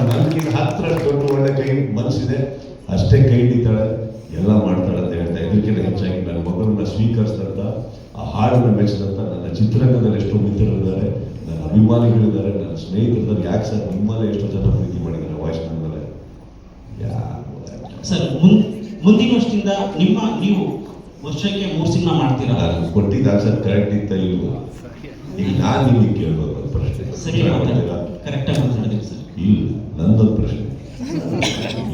ನನಗೆ ಹತ್ರ ದೊಡ್ಡ ಒಳ್ಳೆ ಕೈ ಮನಸ್ಸಿದೆ, ಅಷ್ಟೇ ಕೈ ಹಿಡಿತಾಳೆ, ಎಲ್ಲ ಮಾಡ್ತಾಳೆ ಅಂತ ಹೇಳ್ತಾ. ಇದಕ್ಕಿಂತ ಹೆಚ್ಚಾಗಿ ನನ್ನ ಮಗನನ್ನ ಸ್ವೀಕರಿಸಿದಂಥ, ಆ ಹಾಡನ್ನು ಮೆಚ್ಚಿದಂಥ ನನ್ನ ಚಿತ್ರರಂಗದಲ್ಲಿ ಎಷ್ಟೋ ಮಿತ್ರರಿದ್ದಾರೆ, ನನ್ನ ಅಭಿಮಾನಿಗಳಿದ್ದಾರೆ, ನನ್ನ ಸ್ನೇಹಿತರಿದ್ದಾರೆ. ಯಾಕೆ ಸರ್ ನಿಮ್ಮಲ್ಲೇ ಎಷ್ಟೋ ಜನ ಪ್ರೀತಿ ಮಾಡಿದ್ದಾರೆ ವಾಯ್ಸ್ ಮೇಲೆ. ಸರ್ ಮುಂದಿನ ವರ್ಷದಿಂದ ನೀವು ವರ್ಷಕ್ಕೆ 3 ಸಿನಿಮಾ ಮಾಡ್ತೀರಾ? ನಾನು ಕೊಟ್ಟಿದ್ದ ಆನ್ಸರ್ ಕರೆಕ್ಟ್ ಇತ್ತ ಇಲ್ವೋ? ಈಗ ನಾನು ನಿಮಗೆ ಕೇಳಬೇಕು ಒಂದು ಪ್ರಶ್ನೆ. ಸರಿ, ಕರೆಕ್ಟಾಗಿ ಮಾತಾಡಿದ್ರಿ ಸರ್. ಇಲ್ಲ, ನಂದೊಂದು ಪ್ರಶ್ನೆ.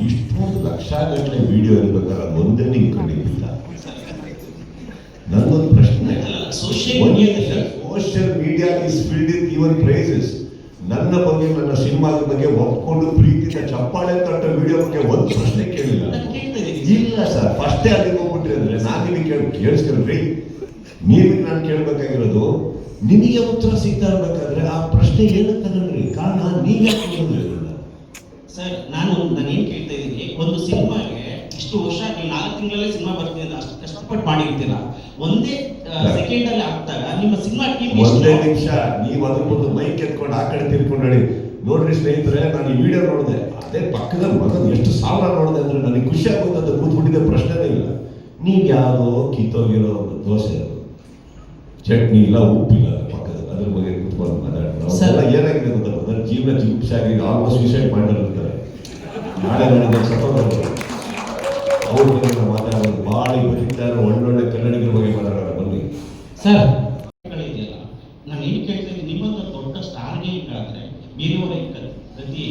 ಇಷ್ಟೊಂದು ಲಕ್ಷಗಟ್ಟಲೆ ವಿಡಿಯೋ ಇರ್ಬೇಕಾದ್ರೆ ಒಂದೇ ನಿಂಗೆ ಕಂಡಿದ್ದಿಲ್ಲ. ನಂದೊಂದು ಪ್ರಶ್ನೆ. Social media is filled with even praises. ನನ್ನ ಬಗ್ಗೆ, ನನ್ನ ಸಿನಿಮಾದ ಬಗ್ಗೆ ಒಪ್ಕೊಂಡು ಪ್ರೀತಿಯಿಂದ ಚಪ್ಪಾಳೆ ತಟ್ಟ ವಿಡಿಯೋ ಬಗ್ಗೆ ಒಂದು ಪ್ರಶ್ನೆ ಕೇಳಿಲ್ಲ. ಇಲ್ಲ ಸರ್, ಫಸ್ಟೇ ಅಲ್ಲಿಗೆ ಹೋಗ್ಬಿಟ್ರಿ ಅಂದ್ರೆ ನಾನು ನಿಮಗೆ ಕೇಳಿಸ್ಕೊಳ್ರಿ. ನೀವು ನಾನು ಕೇಳಬೇಕಾಗಿರೋದು, ನಿಮಗೆ ಉತ್ತರ ಸಿಗ್ತಾ ಇರ್ಬೇಕಾದ್ರೆ ಆ ಪ್ರಶ್ನೆ ಏನಂತ ತಗೊಂಡ್ರಿ? ಕಾರಣ ನೀವು ಯಾಕೆ ಸರ್, ನಾನು ಏನ್ ಕೇಳ್ತಾ ಇದ್ದೀನಿ, ಒಂದು ಸಿನಿಮಾಗೆ ಇಷ್ಟು ವರ್ಷ ನೀವು 4 ತಿಂಗಳಲ್ಲೇ ಸಿನಿಮಾ ಬರ್ತೀನಿ ಅಂತ ಅಷ್ಟು ಕಷ್ಟಪಟ್ಟು ಮಾಡಿರ್ತೀರ. ಒಂದೇ ಸೆಕೆಂಡ್ ಅಲ್ಲಿ ಆಗ್ತಾಗ ನಿಮ್ಮ ಸಿನಿಮಾ ಟೀಮ್ ಒಂದೇ ನಿಮಿಷ ನೀವು ಅದ್ರ ಬಂದು ಮೈಕ್ ಎತ್ಕೊಂಡು ಆ ಕಡೆ ತಿರ್ಕೊಂಡು ಹೇಳಿ, ನೋಡ್ರಿ ಸ್ನೇಹಿತರೆ, ನಾನು ಈ ವಿಡಿಯೋ ನೋಡಿದೆ, ಅದೇ ಪಕ್ಕದಲ್ಲಿ ಮಗನ್ ಎಷ್ಟು ಸಾವಿರ ನೋಡಿದೆ ಅಂದ್ರೆ ನನಗೆ ಖುಷಿ ಆಗುತ್ತೆ ಅಂತ ಕೂತ್ಬಿಟ್ಟಿದ್ದೆ, ಪ್ರಶ್ನೆನೇ ಇಲ್ಲ. ನೀವು ಯಾವುದೋ ಕಿತ್ತೋಗಿರೋ ಒಂದು ದೋಸೆ, ಚಟ್ನಿ ಇಲ್ಲ, ಉಪ್ಪಿಲ್ಲ ಪಕ್ಕದಲ್ಲಿ, ಅದ್ರ ಬಗ್ಗೆ ಕೂತ್ಕೊಂಡು ಮಾತಾಡ್ತಾರೆ. ಏನಾಗಿದೆ ಗೊತ್ತಾಗ ಜೀವನ ಚಿಕಿತ್ಸಾಗಿ ಆಲ್ಮೋಸ್ಟ್ ಸೂಸೈಡ್ ಮಾಡಿರ್ತಾರೆ. ನಾಳೆ ನನಗೆ ಸತ್ತೋದ್ರು ಅವ್ರ ಬಗ್ಗೆ ಮಾತಾಡೋದು ಭಾಳ ಬರೀತಾರೆ. ಒಳ್ಳೊಳ್ಳೆ ಕನ್ನಡಿಗರ ಬಗ್ಗೆ ಮಾತಾಡೋಣ ಬನ್ನಿ ಸರ್. ನಾನು ಏನು ಕೇಳ್ತಾ ಇದ್ದೀನಿ, ನಿಮ್ಮಂತ ದೊಡ್ಡ ಸ್ಟಾರ್ಗೆ ಆದ್ರೆ ಬೇರೆಯವರ ಗತಿ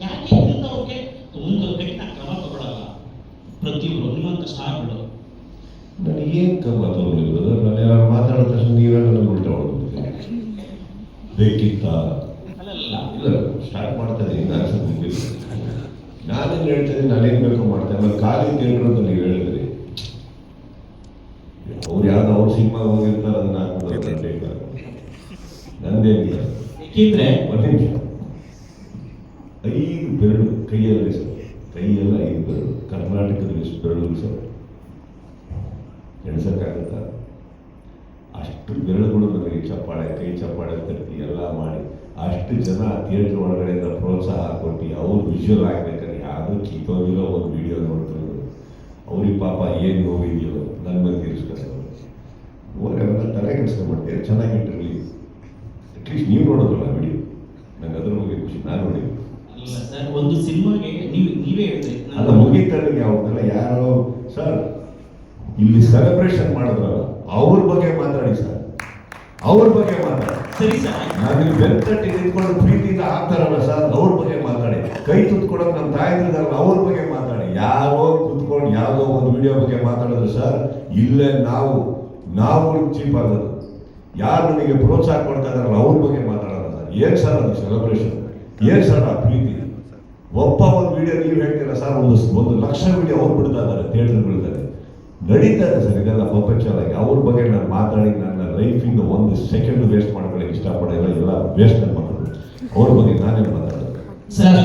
ಯಾಕೆ ಅವ್ರಿಗೆ ಒಂದು ಕಠಿಣ ಕ್ರಮ ತಗೊಳ್ಳಲ್ಲ? ಪ್ರತಿಯೊಬ್ಬರು ನಿಮ್ಮಂತ ಸ್ಟಾರ್ಗಳು ನನಗೇನು ಕ್ರಮ ತಗೊಳ್ಳಿದ್ರು? ನಾನು ಯಾರು ಮಾತಾಡಿದ ತಕ್ಷಣ ನೀವೇ ನನಗೆ ಉಲ್ಟಾ ಹೊಡ್ಬಿಡ್ತೀನಿ. ಬೇಕಿತ್ತ? ಇಲ್ಲ, ಸ್ಟಾರ್ಟ್ ಮಾಡ್ತಾ ಇದ್ದೀನಿ. ನಾನೇನು ಹೇಳ್ತಾ ಇದ್ದೀನಿ, ನಾನೇನು ಬೇಕೋ ಮಾಡ್ತೇನೆ. ನಾನು ಖಾಲಿ ಥಿಯೇಟ್ರ್ ಅಂತ ನೀವು ಹೇಳಿದ್ರಿ. ಅವ್ರು ಯಾವ್ದು ಅವ್ರ ಸಿನಿಮಾ ಹೋಗಿರ್ತಾರೆ, ಅದನ್ನ ಹಾಕ್ಬಿಡ್ತಾರೆ. ನಂದೇನಿಲ್ಲ. ಏಕೆಂದ್ರೆ ಒಂದು ನಿಮಿಷ, 5 ಬೆರಳು ಕೈಯಲ್ಲಿ ಸರ್, ಕೈಯೆಲ್ಲ 5 ಬೆರಳು. ಕರ್ನಾಟಕದಲ್ಲಿ ಎಷ್ಟು ಬೆರಳು ಸರ್? ಎಣಿಸೋಕ್ಕಾಗುತ್ತಾ? ಅಷ್ಟು ಬೆರಳುಗಳು ನನಗೆ ಚಪ್ಪಾಳೆ, ಕೈ ಚಪ್ಪಾಳೆ ತಟ್ಟಿ ಎಲ್ಲ ಮಾಡಿ, ಅಷ್ಟು ಜನ ಥಿಯೇಟ್ರ್ ಒಳಗಡೆಯಿಂದ ಪ್ರೋತ್ಸಾಹ ಕೊಟ್ಟು ಅವ್ರು ವಿಜುವಲ್ ಆಗ್ಬೇಕಾದ್ರೆ ಯಾವುದೋ ಕಿತ್ತೋಗಿರೋ ಒಂದು ವಿಡಿಯೋ ನೋಡ್ತಾರೆ. ಅವ್ರಿಗೆ ಪಾಪ ಏನು ನೋವಿದೆಯೋ ನನ್ನ ಮೇಲೆ ತೀರಿಸ್ಕೊತಾರೆ. ಅವೆಲ್ಲ ತಲೆ ಕೆಡಿಸ್ಕೊಂಡ್ಬಿಡ್ತೀವಿ. ಚೆನ್ನಾಗಿಟ್ಟಿರಲಿ, ಅಟ್ಲೀಸ್ಟ್ ನೀವು ನೋಡೋದ್ರಲ್ಲ ವಿಡಿಯೋ, ನಂಗೆ ಅದ್ರ ಬಗ್ಗೆ ಖುಷಿ. ನಾನು ನೋಡಿದ್ವಿ ಸರ್, ಒಂದು ಸಿನಿಮಾಗೆ ನೀವೇ ಹೇಳ್ತೀರಿ ಅಲ್ಲ, ಮುಗಿತಾರೆ ಯಾವುದೆಲ್ಲ ಯಾರೋ ಸರ್ ಇಲ್ಲಿ ಸೆಲೆಬ್ರೇಷನ್ ಮಾಡಿದ್ರಲ್ಲ, ಅವ್ರ ಬಗ್ಗೆ ಮಾತಾಡಿ ಸರ್, ಅವ್ರ ಬಗ್ಗೆ ಮಾತಾಡಿ. ಸರಿ ಸರ್, ನಾನು ಬೆಂತಟ್ಟಿ ನಿಂತ್ಕೊಂಡು ಪ್ರೀತಿಯಿಂದ ಆಗ್ತಾರಲ್ಲ ಸರ್, ಅವ್ರ ಬಗ್ಗೆ ಮಾತಾಡಿ. ಕೈ ತುತ್ಕೊಡೋಕೆ ನಮ್ಮ ತಾಯಿದ್ರಲ್ಲ, ಅವ್ರ ಬಗ್ಗೆ ಮಾತಾಡಿ. ಯಾರೋ ಕುತ್ಕೊಂಡು ಯಾವುದೋ ಒಂದು ವಿಡಿಯೋ ಬಗ್ಗೆ ಮಾತಾಡಿದ್ರು ಸರ್, ಇಲ್ಲೇ ನಾವು ಚೀಪ್ ಆಗೋದು. ಯಾರು ನನಗೆ ಪ್ರೋತ್ಸಾಹ ಕೊಡ್ತಾ ಇದಾರಲ್ಲ ಅವ್ರ ಬಗ್ಗೆ ಮಾತಾಡೋಣ ಸರ್. ಏನು ಸರ್ ಅದು ಸೆಲೆಬ್ರೇಷನ್? ಏನು ಸರ್ ಆ ಪ್ರೀತಿ? ಒಬ್ಬ ಒಂದು ವಿಡಿಯೋ ನೀವು ಹೇಳ್ತೀರಾ ಸರ್, ಒಂದು ಲಕ್ಷ ವಿಡಿಯೋ ಅವ್ರು ಬಿಡ್ತಾ ಇದ್ದಾರೆ, ಥಿಯೇಟರ್ಗಳಿದ್ದಾರೆ, ನಡೀತಾ ಇದೆ ಸರ್. ಇದೆಲ್ಲ ಪರ್ಫೆಕ್ಷನ್. ಅವ್ರ ಬಗ್ಗೆ ನಾನು ಮಾತಾಡಿ ನನ್ನ ಲೈಫಿಂದ 1 ಸೆಕೆಂಡ್ ವೇಸ್ಟ್ ಮಾಡ್ಕೊಳ್ಳೋಕೆ ಇಷ್ಟಪಡೋಲ್ಲ. ಎಲ್ಲ ವೇಸ್ಟ್ ನನ್ನ ಮಕ್ಕಳು. ಅವ್ರ ಬಗ್ಗೆ ನಾನೇ ಮಾತಾಡೋದು ಸರ್.